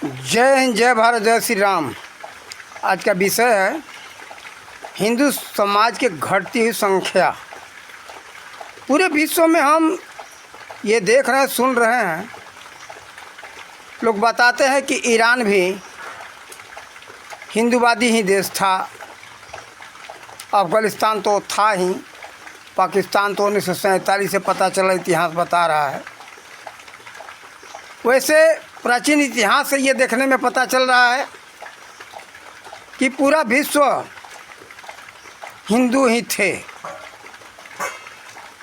जय हिंद, जय भारत, जय श्री राम। आज का विषय है हिंदू समाज के घटती हुई संख्या। पूरे विश्व में हम ये देख रहे हैं, सुन रहे हैं, लोग बताते हैं कि ईरान भी हिंदूवादी ही देश था। अफ़गानिस्तान तो था ही, पाकिस्तान तो 1947 से पता चला, इतिहास बता रहा है। वैसे प्राचीन इतिहास से ये देखने में पता चल रहा है कि पूरा विश्व हिंदू ही थे।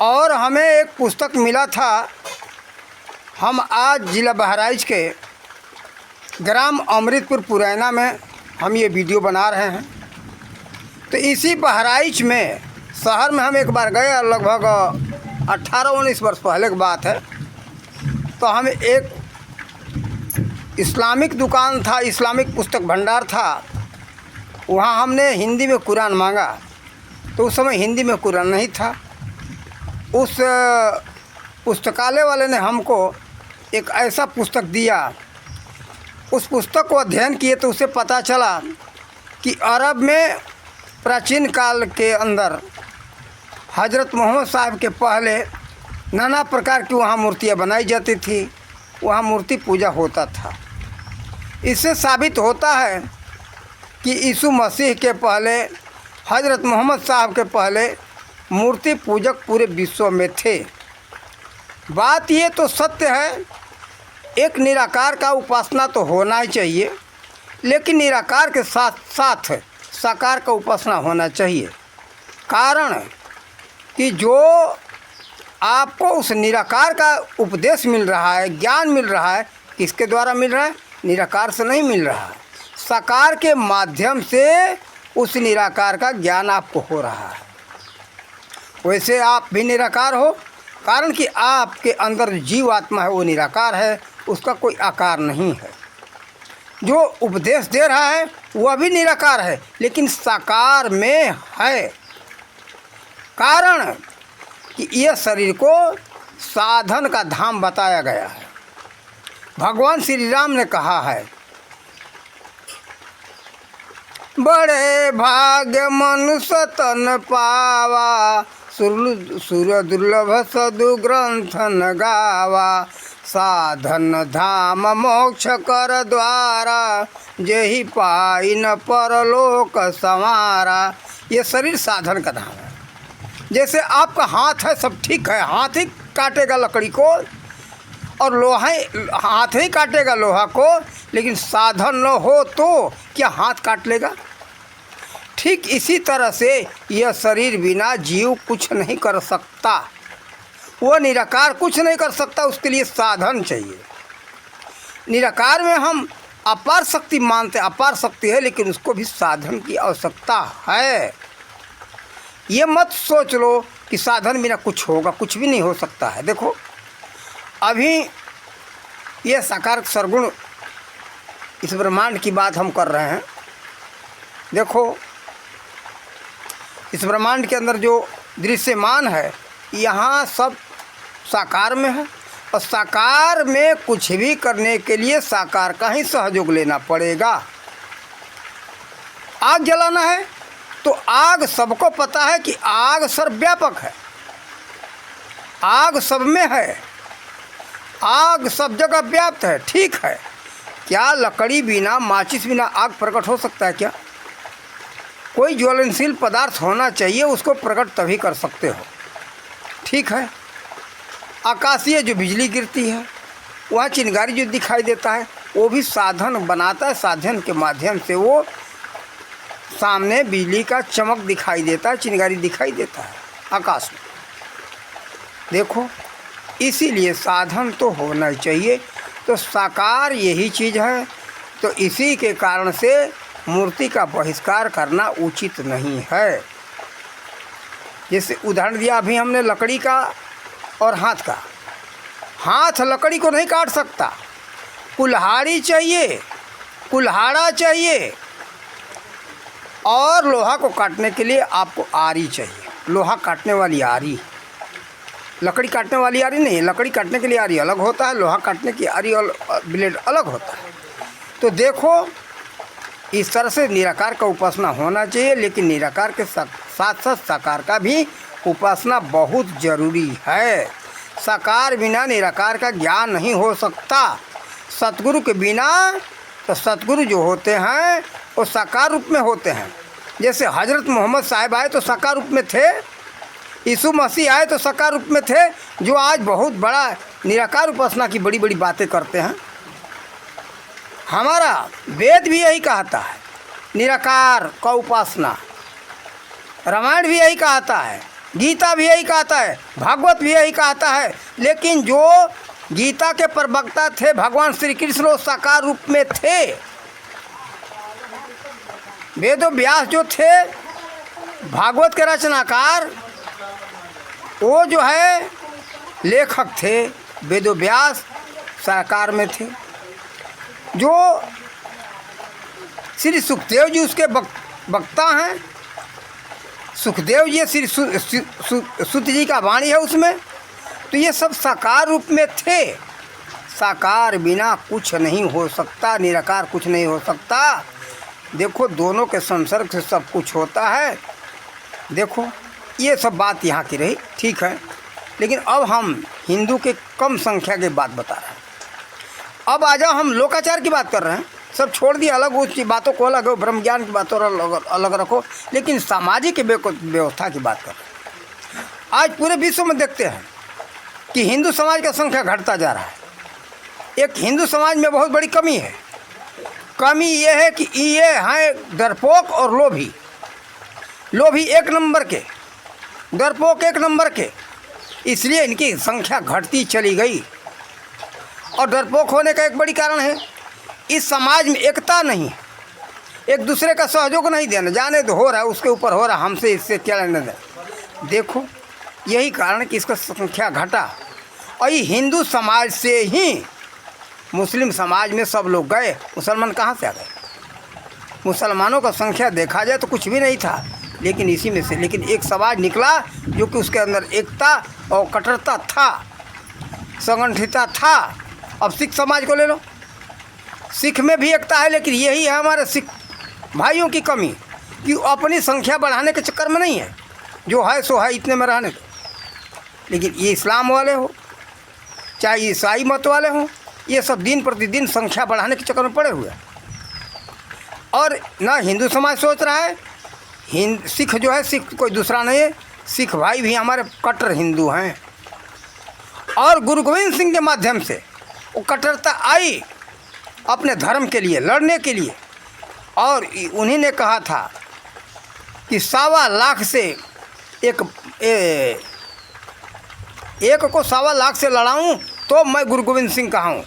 और हमें एक पुस्तक मिला था। हम आज जिला बहराइच के ग्राम अमृतपुर पुरैना में हम ये वीडियो बना रहे हैं। तो इसी बहराइच में शहर में हम एक बार गए, लगभग 18-19 वर्ष पहले की बात है। तो हम एक इस्लामिक दुकान था, इस्लामिक पुस्तक भंडार था, वहाँ हमने हिंदी में कुरान मांगा। तो उस समय हिंदी में कुरान नहीं था। उस पुस्तकालय वाले ने हमको एक ऐसा पुस्तक दिया। उस पुस्तक को अध्ययन किए तो उसे पता चला कि अरब में प्राचीन काल के अंदर हज़रत मोहम्मद साहब के पहले नाना प्रकार की वहाँ मूर्तियाँ बनाई जाती थी, वहाँ मूर्ति पूजा होता था। इससे साबित होता है कि यीशु मसीह के पहले, हज़रत मोहम्मद साहब के पहले मूर्ति पूजक पूरे विश्व में थे। बात ये तो सत्य है, एक निराकार का उपासना तो होना ही चाहिए, लेकिन निराकार के साथ साथ साकार का उपासना होना चाहिए। कारण कि जो आपको उस निराकार का उपदेश मिल रहा है, ज्ञान मिल रहा है, किसके द्वारा मिल रहा है? निराकार से नहीं मिल रहा है, साकार के माध्यम से उस निराकार का ज्ञान आपको हो रहा है। वैसे आप भी निराकार हो, कारण कि आपके अंदर जीव आत्मा है, वो निराकार है, उसका कोई आकार नहीं है। जो उपदेश दे रहा है वह भी निराकार है, लेकिन साकार में है। कारण कि यह शरीर को साधन का धाम बताया गया है। भगवान श्री राम ने कहा है, बड़े भाग्य मनुष्य तन पावा, सुर दुर्लभ सदु ग्रंथ न गावा, साधन धाम मोक्ष कर द्वारा, जेहि पाई न परलोक संवारा। ये शरीर साधन का धाम है। जैसे आपका हाथ है, सब ठीक है, हाथ ही काटेगा लकड़ी को, और लोहा, हाथ ही काटेगा लोहा को, लेकिन साधन न हो तो क्या हाथ काट लेगा? ठीक इसी तरह से यह शरीर बिना जीव कुछ नहीं कर सकता। वो निराकार कुछ नहीं कर सकता, उसके लिए साधन चाहिए। निराकार में हम अपार शक्ति मानते, अपार शक्ति है, लेकिन उसको भी साधन की आवश्यकता है। ये मत सोच लो कि साधन बिना कुछ होगा, कुछ भी नहीं हो सकता है। देखो, अभी ये साकार सरगुण इस ब्रह्मांड की बात हम कर रहे हैं। देखो, इस ब्रह्मांड के अंदर जो दृश्यमान है, यहाँ सब साकार में है, और साकार में कुछ भी करने के लिए साकार का ही सहयोग लेना पड़ेगा। आग जलाना है तो आग, सबको पता है कि आग सर्वव्यापक है, आग सब में है, आग सब जगह व्याप्त है। ठीक है, क्या लकड़ी बिना, माचिस बिना आग प्रकट हो सकता है? क्या कोई ज्वलनशील पदार्थ होना चाहिए, उसको प्रकट तभी कर सकते हो। ठीक है, आकाशीय जो बिजली गिरती है, वहाँ चिंगारी जो दिखाई देता है, वो भी साधन बनाता है। साधन के माध्यम से वो सामने बिजली का चमक दिखाई देता है, चिंगारी दिखाई देता है आकाश में। देखो, इसीलिए साधन तो होना चाहिए। तो साकार यही चीज़ है। तो इसी के कारण से मूर्ति का बहिष्कार करना उचित नहीं है। जैसे उदाहरण दिया अभी हमने लकड़ी का और हाथ का। हाथ लकड़ी को नहीं काट सकता, कुल्हाड़ी चाहिए, कुल्हाड़ा चाहिए, और लोहा को काटने के लिए आपको आरी चाहिए, लोहा काटने वाली आरी। लकड़ी काटने वाली आरी नहीं, लकड़ी काटने के लिए आरी अलग होता है, लोहा काटने की आरी ब्लेड अलग होता है। तो देखो, इस तरह से निराकार का उपासना होना चाहिए, लेकिन निराकार के साथ साथ साकार का भी उपासना बहुत जरूरी है। साकार बिना निराकार का ज्ञान नहीं हो सकता। सतगुरु के बिना तो सतगुरु जो होते हैं वो साकार रूप में होते हैं। जैसे हजरत मोहम्मद साहब आए तो साकार रूप में थे, यीशु मसीह आए तो साकार रूप में थे, जो आज बहुत बड़ा निराकार उपासना की बड़ी बड़ी बातें करते हैं। हमारा वेद भी यही कहता है, निराकार का उपासना। रामायण भी यही कहता है, गीता भी यही कहता है, भागवत भी यही कहता है। लेकिन जो गीता के प्रवक्ता थे भगवान श्री कृष्ण, वो साकार रूप में थे। वेद व्यास जो थे भागवत के रचनाकार, वो जो है लेखक थे। वेद व्यास साकार में थे। जो श्री सुखदेव जी उसके वक्ता हैं। सुखदेव जी श्री सुत जी का वाणी है उसमें, तो ये सब साकार रूप में थे। साकार बिना कुछ नहीं हो सकता, निराकार कुछ नहीं हो सकता। देखो, दोनों के संसर्ग से सब कुछ होता है। देखो, ये सब बात यहाँ की रही, ठीक है। लेकिन अब हम हिंदू के कम संख्या की बात बता रहे हैं। अब आ जाओ, हम लोकाचार की बात कर रहे हैं। सब छोड़ दिए, अलग उस बातों को अलग हो, ब्रह्म ज्ञान की बातों अलग रखो, लेकिन सामाजिक व्यवस्था की बात कर रहे हैं। आज पूरे विश्व में देखते हैं कि हिंदू समाज का संख्या घटता जा रहा है। एक हिंदू समाज में बहुत बड़ी कमी है। कमी ये है कि ये हैं डरपोक और लोभी। लोभी एक नंबर के, डरपोक एक नंबर के, इसलिए इनकी संख्या घटती चली गई। और डरपोक होने का एक बड़ी कारण है, इस समाज में एकता नहीं, एक दूसरे का सहयोग नहीं देना। जाने तो हो रहा है, उसके ऊपर हो रहा, हमसे इससे क्या लेना देना। देखो, यही कारण कि इसका संख्या घटा। और ये हिंदू समाज से ही मुस्लिम समाज में सब लोग गए। मुसलमान कहाँ से आ गए? मुसलमानों का संख्या देखा जाए तो कुछ भी नहीं था, लेकिन इसी में से लेकिन एक समाज निकला जो कि उसके अंदर एकता और कट्टरता था, संगठितता था। अब सिख समाज को ले लो, सिख में भी एकता है, लेकिन यही है हमारे सिख भाइयों की कमी कि अपनी संख्या बढ़ाने के चक्कर में नहीं है, जो है सो है, इतने में रहने दो। लेकिन ये इस्लाम वाले हो चाहे ईसाई मत वाले हों, ये सब दिन प्रतिदिन संख्या बढ़ाने के चक्कर में पड़े हुए हैं। और ना हिंदू समाज सोच रहा है, सिख जो है, सिख कोई दूसरा नहीं है, सिख भाई भी हमारे कट्टर हिंदू हैं। और गुरु गोविंद सिंह के माध्यम से वो कट्टरता आई अपने धर्म के लिए, लड़ने के लिए। और उन्हीं ने कहा था कि 1.25 लाख से एक को 1.25 लाख से लड़ाऊं तो मैं गुरु गोविंद सिंह कहाऊँ।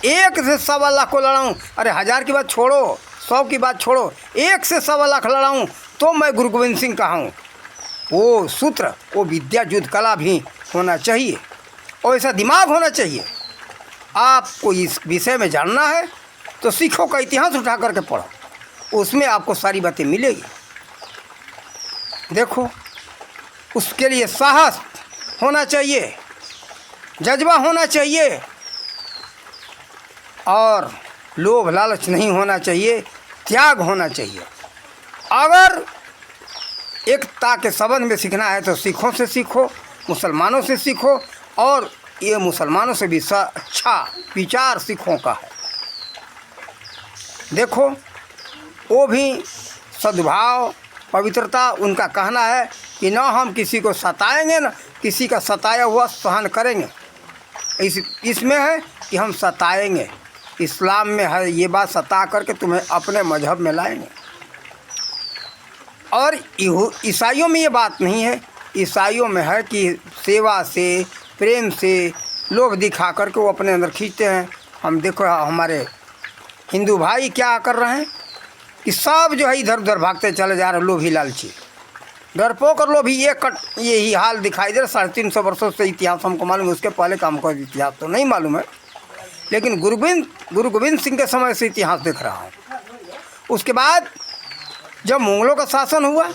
एक से 1.25 लाख को लड़ाऊं, अरे 1000 की बात छोड़ो, 100 की बात छोड़ो, एक से 1.25 लाख लड़ाऊं तो मैं गुरु गोविंद सिंह कहाऊँ। वो सूत्र, वो विद्या युद्ध कला भी होना चाहिए और ऐसा दिमाग होना चाहिए। आपको इस विषय में जानना है तो सिखों का इतिहास उठा करके पढ़ो, उसमें आपको सारी बातें मिलेगी। देखो, उसके लिए साहस होना चाहिए, जज्बा होना चाहिए और लोभ लालच नहीं होना चाहिए, त्याग होना चाहिए। अगर एकता के संबंध में सीखना है तो सिखों से सीखो, मुसलमानों से सीखो। और ये मुसलमानों से भी अच्छा विचार सिखों का है। देखो, वो भी सद्भाव पवित्रता, उनका कहना है कि ना हम किसी को सताएंगे ना किसी का सताया हुआ सहन करेंगे। इसमें है कि हम सताएंगे, इस्लाम में है ये बात, सता करके तुम्हें अपने मजहब में लाएंगे। और ईसाइयों में ये बात नहीं है। ईसाइयों में है कि सेवा से, प्रेम से, लोभ दिखा करके वो अपने अंदर खींचते हैं। हम देखो हमारे हिंदू भाई क्या कर रहे हैं कि सब जो है इधर उधर भागते चले जा रहे, लोभी लालची, डरपोक और लोभी। यही हाल दिखाई दे रहा। 350 वर्षों से इतिहास हमको मालूम है, उसके पहले का हमको इतिहास तो नहीं मालूम है, लेकिन गुरु गोविंद सिंह के समय से इतिहास देख रहा हूँ। उसके बाद जब मुगलों का शासन हुआ,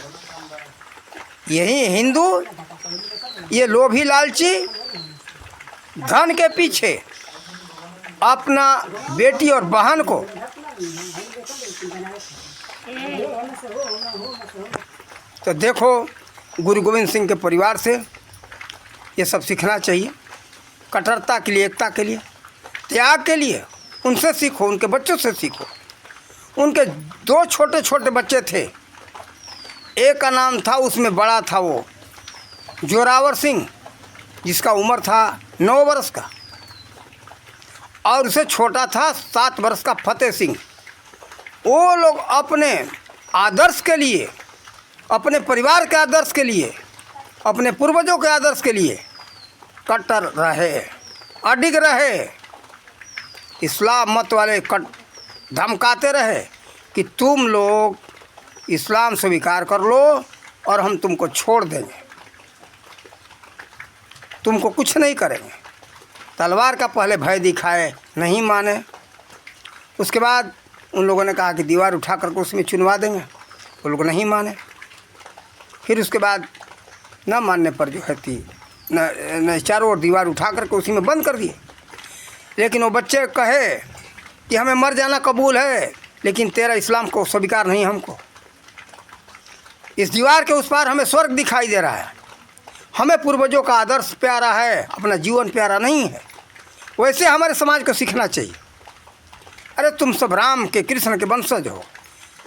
यही हिंदू ये लोभी लालची धन के पीछे अपना बेटी और बहन को तो देखो, गुरु गोविंद सिंह के परिवार से ये सब सीखना चाहिए। कट्टरता के लिए, एकता के लिए, त्याग के लिए उनसे सीखो, उनके बच्चों से सीखो। उनके 2 छोटे छोटे बच्चे थे। एक का नाम था, उसमें बड़ा था वो जोरावर सिंह, जिसका उम्र था 9 वर्ष का, और उससे छोटा था 7 वर्ष का फतेह सिंह। वो लोग अपने आदर्श के लिए, अपने परिवार के आदर्श के लिए, अपने पूर्वजों के आदर्श के लिए कट्टर रहे, अडिग रहे। इस्लाम मत वाले धमकाते रहे कि तुम लोग इस्लाम स्वीकार कर लो और हम तुमको छोड़ देंगे, तुमको कुछ नहीं करेंगे। तलवार का पहले भय दिखाए, नहीं माने। उसके बाद उन लोगों ने कहा कि दीवार उठा करके उसमें चुनवा देंगे, वो लोग नहीं माने। फिर उसके बाद न मानने पर जो है थी न चारों ओर दीवार उठा करके उसी में बंद कर दिए। लेकिन वो बच्चे कहे कि हमें मर जाना कबूल है, लेकिन तेरा इस्लाम को स्वीकार नहीं हमको। इस दीवार के उस पार हमें स्वर्ग दिखाई दे रहा है, हमें पूर्वजों का आदर्श प्यारा है, अपना जीवन प्यारा नहीं है। वैसे हमारे समाज को सीखना चाहिए। अरे तुम सब राम के, कृष्ण के वंशज हो,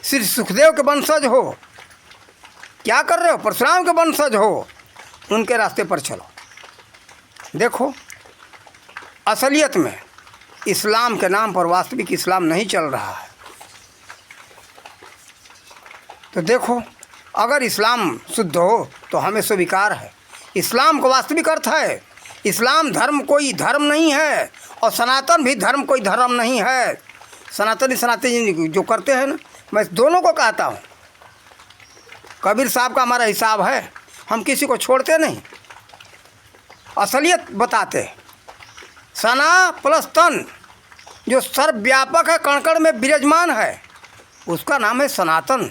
श्री सुखदेव के वंशज हो, क्या कर रहे हो? परशुराम के वंशज हो, उनके रास्ते पर चलो। देखो, असलियत में इस्लाम के नाम पर वास्तविक इस्लाम नहीं चल रहा है। तो देखो, अगर इस्लाम शुद्ध हो तो हमें स्वीकार है। इस्लाम का वास्तविक अर्थ है, इस्लाम धर्म कोई धर्म नहीं है, और सनातन भी धर्म कोई धर्म नहीं है। सनातनी जो करते हैं ना, मैं दोनों को कहता हूँ। कबीर साहब का हमारा हिसाब है, हम किसी को छोड़ते नहीं, असलियत बताते। सना प्लस तन, जो सर्वव्यापक है, कण कण में विराजमान है, उसका नाम है सनातन।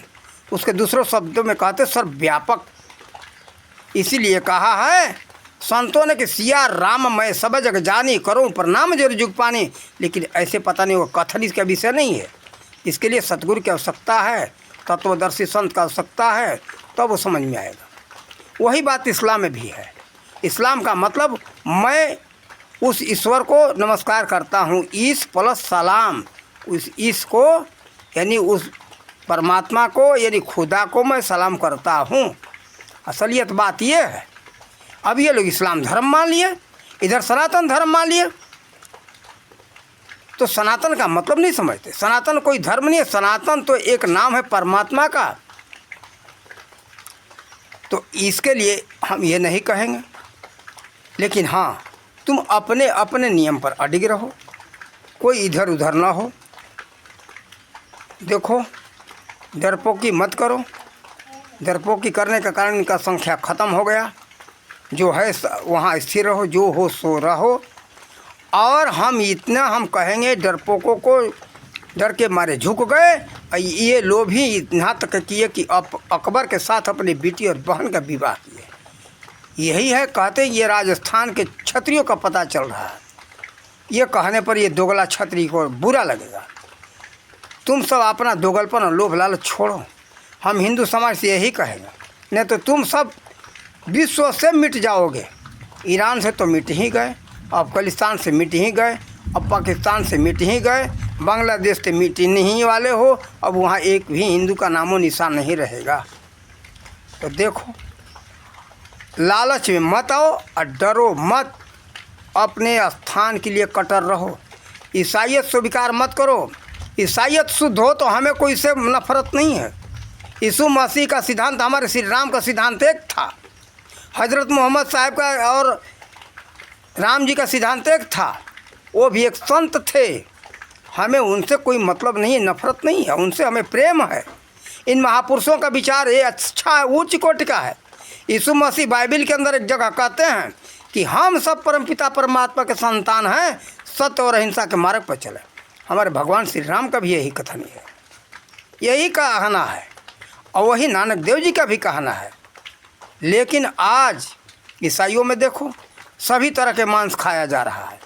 उसके दूसरों शब्दों में कहते सर्वव्यापक। इसीलिए कहा है संतों ने कि सिया राम मैं सब जग जानी, करूँ प्रणाम जर जुग पानी। लेकिन ऐसे पता नहीं, वो कथन इसका विषय नहीं है। इसके लिए सतगुरु की आवश्यकता है, तत्वदर्शी संत का आवश्यकता है, तब वो समझ में आएगा। वही बात इस्लाम में भी है। इस्लाम का मतलब मैं उस ईश्वर को नमस्कार करता हूँ, ईस प्लस सलाम। उस ईस को यानी उस परमात्मा को यानी खुदा को मैं सलाम करता हूँ। असलियत बात ये है। अब ये लोग इस्लाम धर्म मान लिए, इधर सनातन धर्म मान लिए, तो सनातन का मतलब नहीं समझते। सनातन कोई धर्म नहीं है, सनातन तो एक नाम है परमात्मा का। तो इसके लिए हम ये नहीं कहेंगे, लेकिन हाँ, तुम अपने अपने नियम पर अडिग रहो, कोई इधर उधर ना हो। देखो, डरपोकी मत करो। डरपोकी करने के कारण इनका संख्या ख़त्म हो गया। जो है वहाँ स्थिर रहो, जो हो सो रहो। और हम कहेंगे, डरपोकों को डर के मारे झुक गए। ये लोग भी इतना तक किए कि अकबर के साथ अपनी बेटी और बहन का विवाह किए। यही है, कहते हैं ये राजस्थान के क्षत्रियों का पता चल रहा है। ये कहने पर ये दोगला क्षत्रिय को बुरा लगेगा। तुम सब अपना दोगलपन और लोभ लालच छोड़ो। हम हिंदू समाज से यही कहेंगे, नहीं तो तुम सब विश्व से मिट जाओगे। ईरान से तो मिट ही गए, अफगानिस्तान से मिट ही गए, अब पाकिस्तान से मिट ही गए, बांग्लादेश से मिट नहीं वाले हो। अब वहाँ एक भी हिंदू का नामो निशान नहीं रहेगा। तो देखो, लालच में मत आओ और डरो मत। अपने स्थान के लिए कट्टर रहो। ईसाइयत स्वीकार मत करो। ईसाइयत शुद्ध हो तो हमें कोई से नफरत नहीं है। यीशु मसीह का सिद्धांत, हमारे श्री राम का सिद्धांत एक था। हजरत मोहम्मद साहब का और राम जी का सिद्धांत एक था। वो भी एक संत थे। हमें उनसे कोई मतलब नहीं है, नफरत नहीं है, उनसे हमें प्रेम है। इन महापुरुषों का विचार ये अच्छा है, उच्च कोटि का है। यीशु मसीह बाइबिल के अंदर एक जगह कहते हैं कि हम सब परमपिता परमात्मा के संतान हैं, सत्य और अहिंसा के मार्ग पर चले। हमारे भगवान श्री राम का भी यही कथन है, यही कहना है, और वही नानक देव जी का भी कहना है। लेकिन आज ईसाइयों में देखो, सभी तरह के मांस खाया जा रहा है।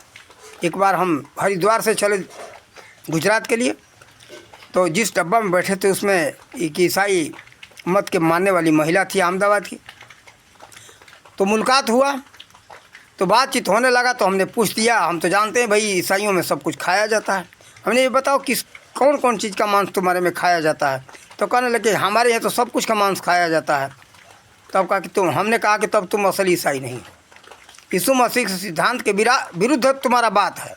एक बार हम हरिद्वार से चले गुजरात के लिए, तो जिस डब्बा में बैठे थे उसमें एक ईसाई मत के मानने वाली महिला थी अहमदाबाद की। तो मुलाकात हुआ, तो बातचीत होने लगा। तो हमने पूछ दिया, हम तो जानते हैं भाई ईसाइयों में सब कुछ खाया जाता है, हमने ये बताओ किस कौन कौन चीज़ का मांस तुम्हारे में खाया जाता है। तो कहने लगे हमारे यहाँ तो सब कुछ का मांस खाया जाता है। तब कहा कि हमने कहा कि तब तुम असल ईसाई नहीं हो। यीशु मसीह के सिद्धांत के विरुद्ध तुम्हारा बात है।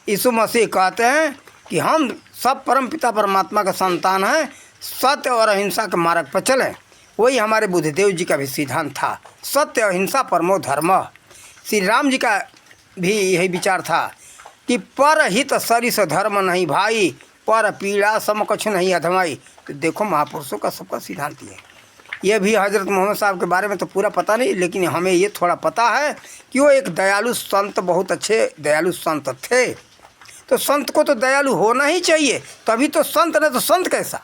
यीशु मसीह कहते हैं कि हम सब परमपिता परमात्मा का संतान हैं, सत्य और अहिंसा के मार्ग पर चलें। वही हमारे बुद्धदेव जी का भी सिद्धांत था, सत्य अहिंसा परमो धर्म। श्री राम जी का भी यही विचार था कि पर हित सरिस धर्म नहीं भाई, पर पीड़ा सम कछु नहीं अधमाई। तो देखो महापुरुषों का सबका सिद्धांत ये भी हज़रत मोहम्मद साहब के बारे में तो पूरा पता नहीं, लेकिन हमें ये थोड़ा पता है कि वो एक दयालु संत, बहुत अच्छे दयालु संत थे। तो संत को तो दयालु होना ही चाहिए, तभी तो संत, नहीं तो संत कैसा?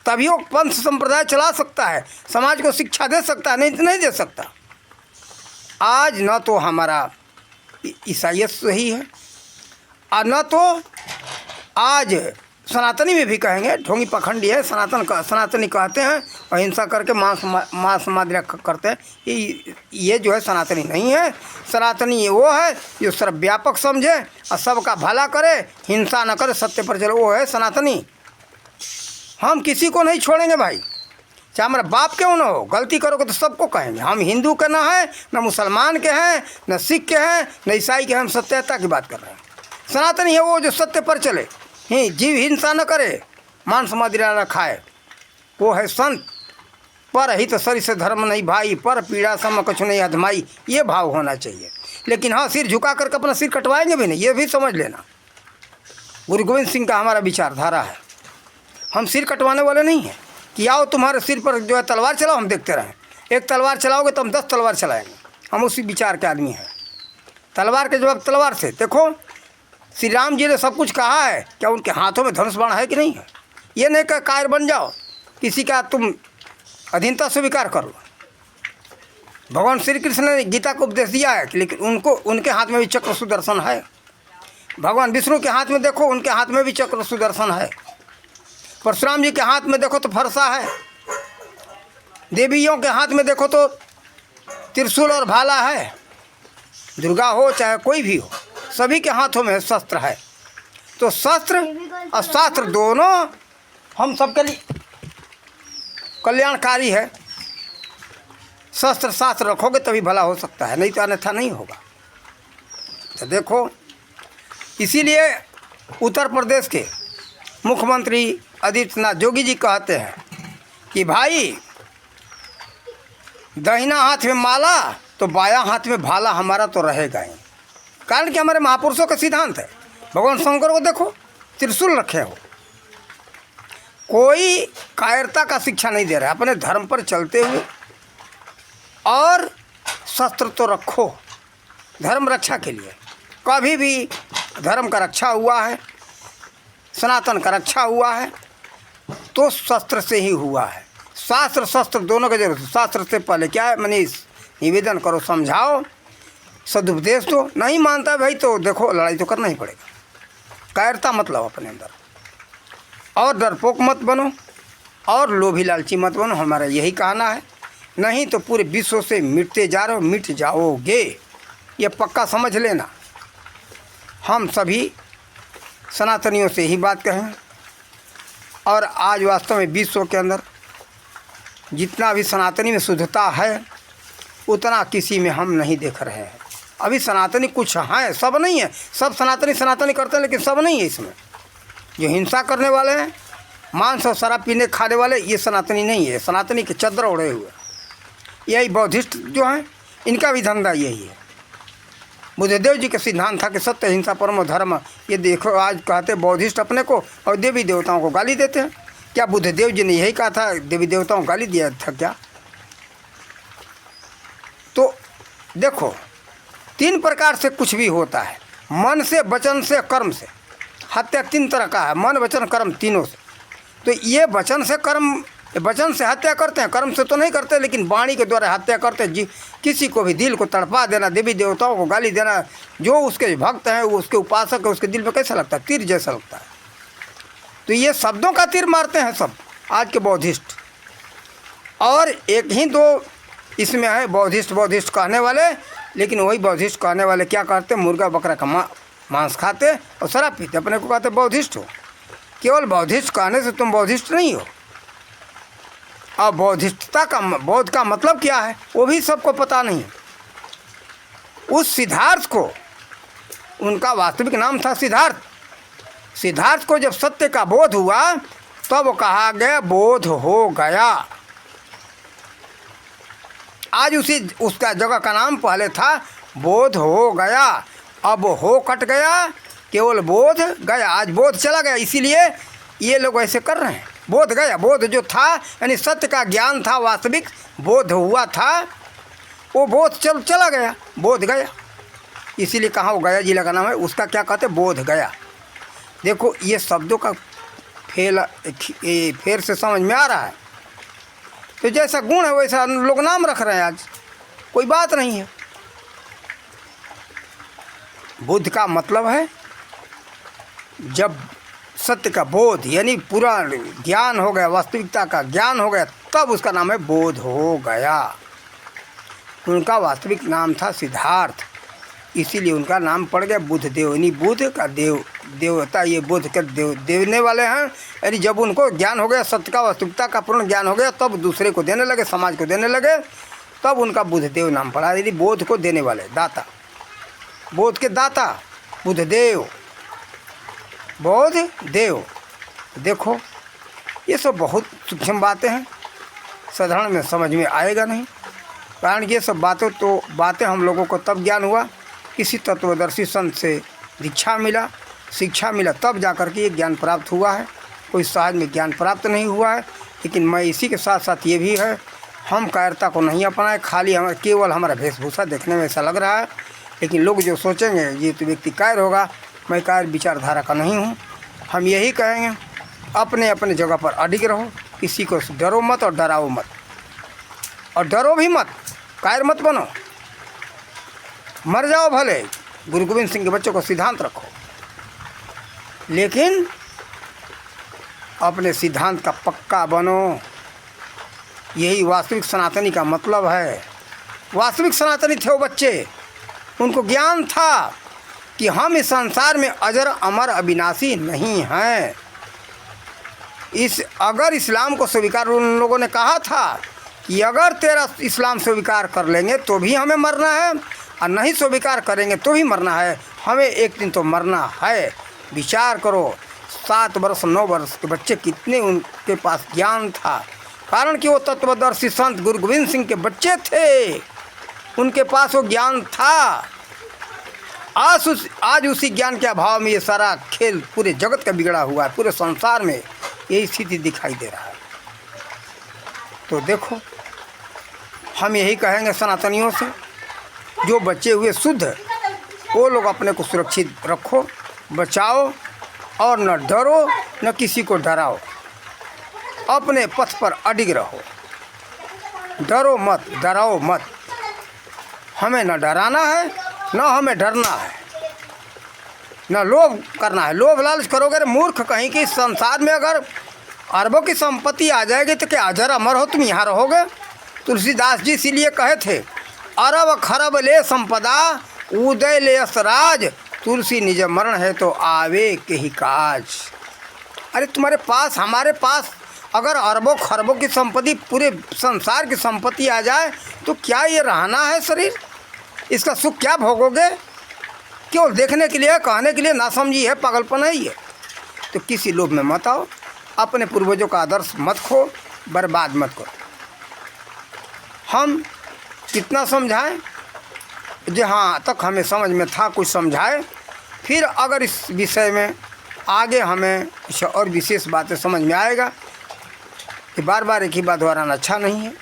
तभी वो पंथ संप्रदाय चला सकता है, समाज को शिक्षा दे सकता है, नहीं तो नहीं दे सकता। आज न तो हमारा ईसाइयत सही है और न तो आज सनातनी में भी कहेंगे ढोंगी पखंडी है। सनातनी कहते हैं अहिंसा करके मांस समाधि करते हैं। ये जो है सनातनी नहीं है। सनातनी वो है जो सर्वव्यापक समझे और सबका भला करे, हिंसा न करे, सत्य पर चले, वो है सनातनी। हम किसी को नहीं छोड़ेंगे भाई, चाहे हमारा बाप क्यों ना हो। गलती करोगे तो सबको कहेंगे। हम हिंदू के ना है, न मुसलमान के हैं, न सिख के हैं, न ईसाई के हैं। हम सत्यता की बात कर रहे हैं। सनातनी है वो जो सत्य पर चले, जीव हिंसा न करे, मांस मदिरा न खाए, वो है संत। पर हित सरिस धर्म नहीं भाई, पर पीड़ा सम कछु नहीं अधमाई, ये भाव होना चाहिए। लेकिन हाँ, सिर झुका करके अपना सिर कटवाएंगे भी नहीं, ये भी समझ लेना। गुरु गोविंद सिंह का हमारा विचारधारा है। हम सिर कटवाने वाले नहीं हैं कि आओ तुम्हारे सिर पर जो है तलवार चलाओ, हम देखते रहें। एक तलवार चलाओगे तो हम 10 तलवार चलाएंगे। हम उसी विचार के आदमी हैं। तलवार के जवाब तलवार से। देखो श्री राम जी ने सब कुछ कहा है, क्या उनके हाथों में धनुष बाण है कि नहीं है? ये नहीं कि कायर बन जाओ, किसी का तुम अधीनता स्वीकार कर लो। भगवान श्री कृष्ण ने गीता को उपदेश दिया है, लेकिन उनके हाथ में भी चक्र सुदर्शन है। भगवान विष्णु के हाथ में देखो, उनके हाथ में भी चक्र सुदर्शन है। परशुराम जी के हाथ में देखो तो फरसा है। देवियों के हाथ में देखो तो त्रिशूल और भाला है। दुर्गा हो चाहे कोई भी हो, सभी के हाथों में शस्त्र है। तो शस्त्र और शास्त्र दोनों हम सबके लिए कल्याणकारी है। शस्त्र शास्त्र रखोगे तभी भला हो सकता है, नहीं तो अन्यथा नहीं होगा। तो देखो, इसीलिए उत्तर प्रदेश के मुख्यमंत्री आदित्यनाथ योगी जी कहते हैं कि भाई दाहिना हाथ में माला तो बायां हाथ में भाला हमारा तो रहेगा ही। कारण कि हमारे महापुरुषों का सिद्धांत है। भगवान शंकर को देखो, त्रिशूल रखे हो। कोई कायरता का शिक्षा नहीं दे रहा है, अपने धर्म पर चलते हुए। और शस्त्र तो रखो धर्म रक्षा के लिए। कभी भी धर्म का रक्षा हुआ है, सनातन का रक्षा हुआ है तो शस्त्र से ही हुआ है। शास्त्र शस्त्र दोनों का जरूरत है। शास्त्र से पहले क्या है, मनीष निवेदन करो, समझाओ, सदुपदेश दो। नहीं मानता भाई तो देखो लड़ाई तो करना ही पड़ेगा। कायरता मत लाओ अपने अंदर, और डरपोक मत बनो, और लोभी लालची मत बनो। हमारा यही कहना है। नहीं तो पूरे विश्व से मिटते जा रहे हो, मिट जाओगे, ये पक्का समझ लेना। हम सभी सनातनियों से ही बात कहें। और आज वास्तव में विश्व के अंदर जितना भी सनातनी में शुद्धता है, उतना किसी में हम नहीं देख रहे हैं। अभी सनातनी कुछ हैं, सब नहीं है। सब सनातनी करते हैं, लेकिन सब नहीं है। इसमें जो हिंसा करने वाले हैं, मांस और शराब पीने खाने वाले, ये सनातनी नहीं है। सनातनी के चद्दर ओढ़े हुए यही बौद्धिस्ट जो हैं, इनका भी धंधा यही है। बुद्धदेव जी का सिद्धांत था कि सत्य अहिंसा परमो धर्म। ये देखो आज कहते बौद्धिस्ट अपने को और देवी देवताओं को गाली देते हैं। क्या बुद्धदेव जी ने यही कहा था, देवी देवताओं को गाली दिया था क्या? तो देखो, 3 प्रकार से कुछ भी होता है, मन से, वचन से, कर्म से। हत्या 3 तरह का है, मन वचन कर्म, तीनों से। तो ये वचन से कर्म, वचन से हत्या करते हैं, कर्म से तो नहीं करते, लेकिन वाणी के द्वारा हत्या करते हैं। जी, किसी को भी दिल को तड़पा देना, देवी देवताओं को गाली देना, जो उसके भक्त हैं, वो उसके उपासक है, उसके दिल में कैसा लगता है? तीर जैसा लगता है। तो ये शब्दों का तीर मारते हैं सब आज के बौद्धिस्ट। और एक ही दो इसमें है बौद्धिस्ट कहने वाले, लेकिन वही बौद्धिस्ट कहने वाले क्या करते, मुर्गा बकरा का मांस खाते और शराब पीते, अपने को कहते बौद्धिस्ट हो। केवल बौद्धिस्ट कहने से तुम बौद्धिस्ट नहीं हो। और बौद्धिस्टता का बौद्ध का मतलब क्या है वो भी सबको पता नहीं। उस सिद्धार्थ को, उनका वास्तविक नाम था सिद्धार्थ, सिद्धार्थ को जब सत्य का बोध हुआ तब कहा गया बोध हो गया। आज उसका जगह का नाम पहले था बोध हो गया, अब हो कट गया, केवल बोध गया। आज बोध चला गया, इसीलिए ये लोग ऐसे कर रहे हैं। बोध गया, बोध जो था यानी सत्य का ज्ञान था, वास्तविक बोध हुआ था, वो बोध चला गया, बोध गया। इसीलिए कहाँ वो गया जिला का नाम है, उसका क्या कहते बोध गया। देखो ये शब्दों का फेर से समझ में आ रहा है। तो जैसा गुण है वैसा लोग नाम रख रहे हैं आज, कोई बात नहीं है। बुद्ध का मतलब है जब सत्य का बोध यानी पूरा ज्ञान हो गया, वास्तविकता का ज्ञान हो गया, तब उसका नाम है बोध हो गया। उनका वास्तविक नाम था सिद्धार्थ, इसीलिए उनका नाम पड़ गया बुद्ध देव। यानी बुद्ध का देवता, ये बुद्ध के देने वाले हैं। यानी जब उनको ज्ञान हो गया, सत्य का वास्तविकता का पूर्ण ज्ञान हो गया, तब दूसरे को देने लगे, समाज को देने लगे, तब उनका बुद्ध देव नाम पड़ा। यदि बोध को देने वाले, दाता, बोध के दाता बुद्ध देव, बोध देव। देखो ये सब बहुत सूक्ष्म बातें हैं, साधारण में समझ में आएगा नहीं। कारण ये सब बातें हम लोगों को तब ज्ञान हुआ, किसी तत्वदर्शी संत से दीक्षा मिला, शिक्षा मिला, तब जाकर के ये ज्ञान प्राप्त हुआ है। कोई सहज में ज्ञान प्राप्त नहीं हुआ है। लेकिन मैं इसी के साथ साथ ये भी है, हम कायरता को नहीं अपनाए, खाली केवल हमारा वेशभूषा देखने में ऐसा लग रहा है। लेकिन लोग जो सोचेंगे ये तो व्यक्ति कायर होगा, मैं कायर विचारधारा का नहीं हूँ। हम यही कहेंगे अपने अपने जगह पर अडिग रहो, किसी को डरो मत और डराओ मत, और डरो भी मत, कायर मत बनो। मर जाओ भले, गुरु गोविंद सिंह के बच्चों को सिद्धांत रखो, लेकिन अपने सिद्धांत का पक्का बनो। यही वास्तविक सनातनी का मतलब है। वास्तविक सनातनी थे वो बच्चे, उनको ज्ञान था कि हम इस संसार में अजर अमर अविनाशी नहीं हैं। अगर इस्लाम को स्वीकार, उन लोगों ने कहा था कि अगर तेरा इस्लाम स्वीकार कर लेंगे तो भी हमें मरना है, और नहीं स्वीकार करेंगे तो भी मरना है, हमें एक दिन तो मरना है। विचार करो, 7 वर्ष 9 वर्ष के बच्चे कितने उनके पास ज्ञान था, कारण कि वो तत्वदर्शी संत गुरु गोविंद सिंह के बच्चे थे, उनके पास वो ज्ञान था। आज उसी ज्ञान के अभाव में ये सारा खेल पूरे जगत का बिगड़ा हुआ है, पूरे संसार में यही स्थिति दिखाई दे रहा है। तो देखो हम यही कहेंगे सनातनियों से, जो बचे हुए शुद्ध, वो लोग अपने को सुरक्षित रखो, बचाओ, और न डरो न किसी को डराओ। अपने पथ पर अडिग रहो, डरो मत, डराओ मत। हमें न डराना है न हमें डरना है, न लोभ करना है। लोभ लालच करोगे मूर्ख, कहीं कि संसार में अगर अरबों की संपत्ति आ जाएगी तो क्या अजर अमर हो तुम यहाँ रहोगे। तुलसीदास जी इसीलिए कहे थे, अरब खरब ले संपदा उदय ले असराज, तुलसी निज मरण है तो आवे के ही काज। अरे तुम्हारे पास, हमारे पास अगर अरबों खरबों की संपत्ति, पूरे संसार की संपत्ति आ जाए तो क्या ये रहना है शरीर, इसका सुख क्या भोगोगे। केवल देखने के लिए, कहने के लिए, ना समझी है, पागलपन है ये। तो किसी लोभ में मत आओ, अपने पूर्वजों का आदर्श मत खो, बर्बाद मत करो। हम कितना समझाएं, जहाँ तक हमें समझ में था कुछ समझाए, फिर अगर इस विषय में आगे हमें कुछ और विशेष बातें समझ में आएगा कि बार बार एक ही बात दोहराना अच्छा नहीं है।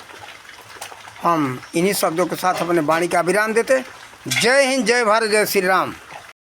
हम इन्हीं शब्दों के साथ अपने वाणी का विराम देते। जय हिंद, जय भारत, जय श्री राम।